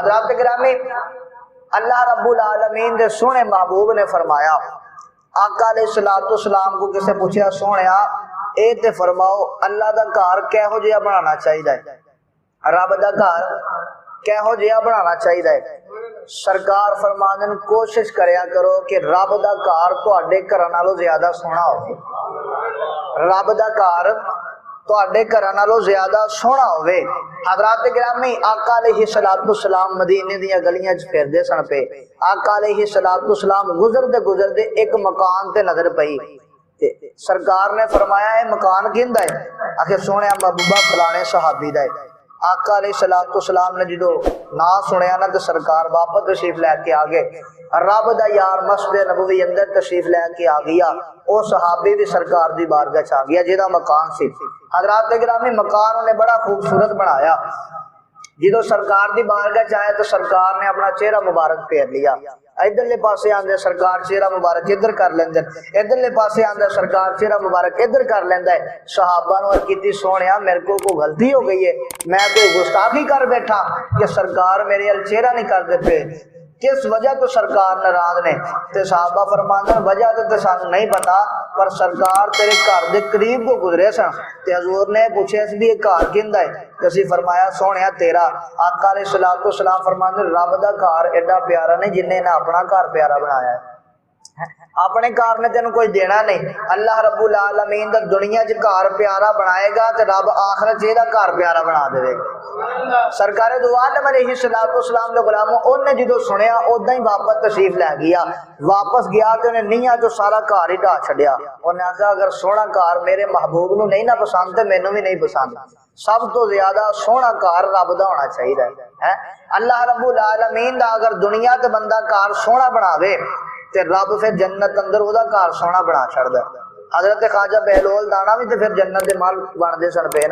हज़रात गिरामी, अल्लाह रब्बुल आलमीन दे सोने महबूब ने फरमाया, आका अलैहिस्सलातु वस्सलाम को किसे पूछा, सोहणिया ए ते फरमाओ अल्लाह दा घर किहो जिहा बनाना चाहिए, रब दा घर किहो जिहा बनाना चाहिए। सरकार फरमांदे ने कोशिश करया करो कि रब दा घर तुहाडे घरां नालों ज्यादा सोहना होवे, रब दा घर तुहाडे घरां नालों ज्यादा सोहना होवे। हज़रात गिरामी, आका अलैहिस्सलातु वस्सलाम मदीने दी गलियां च फिरदे सन पे, आका अलैहिस्सलातु वस्सलाम गुजरदे गुजरदे एक मकान ते नजर पई, सरकार ने फरमाया ए मकान किंदा है? आखिर सोने महबूबा फलाने सहाबी दा है। आका अलैहिस्सलातु वस्सलाम ने जो ना सुनिया ना तो सरकार वापस तशरीफ लैके आ गए। रब दा यार मस्जिद नबवी अंदर तशरीफ लैके आ गया, वो सहाबी भी सरकार दी बारगाह च आ गया जिहदा मकान सी। हज़रात गिरामी, मकान उन्हें बड़ा खूबसूरत बनाया। जो सरकार की बारगाह च आया तो सरकार ने अपना चेहरा मुबारक फेर लिया, इधरले पासे आंदे सरकार चेहरा मुबारक इधर कर लेंदे, इधरले पासे आंदे सरकार चेहरा मुबारक इधर कर लेंदा है। सहाबा ने अर्ज कीती, सोहणिया मेरे को कोई गलती हो गई है, मैं कोई गुस्ताखी कर बैठा कि सरकार मेरे अल चेहरा नहीं करदे पे, किस वजह तो सरकार नाराज ने? ते सहाबा फरमांदे वजह तो सानू नहीं पता, पर सरकार तेरे घर दे करीब को गुजरे सन ते हजूर ने पूछे भी ये घर किंदा है? ते असीं फरमाया सोहणिया तेरा। आका अलैहिस्सलातु वस्सलाम फरमांदे रब दा घर एडा प्यारा नहीं जिन्ने ना अपना घर प्यारा बनाया है। अपने घर ने तेन कोई देना नहीं, अल्लाह रब्बुल आलमीन दा दुनिया च घर प्यारा बनाएगा तो रब आखिरत च इहदा घर प्यारा बना देगा। सरकार दो आलम अलैहिस्सलातु वस्सलाम दे गुलामों उन्हें जो सुनिया उदा ही वापस तशरीफ लै गया, वापस गया तो उन्हें नीया जो सारा घर ही ढा छड्या। उन्हें आखिया अगर सोहना घर मेरे महबूब नूं नहीं ना पसंद तो मैनू भी नहीं पसंद, सब तो ज्यादा सोहना घर रब दा होना चाहिए है। अल्लाह रब्बुल आलमीन दा अगर दुनिया ते बंदा घर सोहना बनावे ते रब फिर जन्नत अंदर ओदा घर सोहना बना छड़दा। हजरत ख्वाजा बहलोल दाना भी तो फिर जन्नत दे माल बनदे सन पे ना।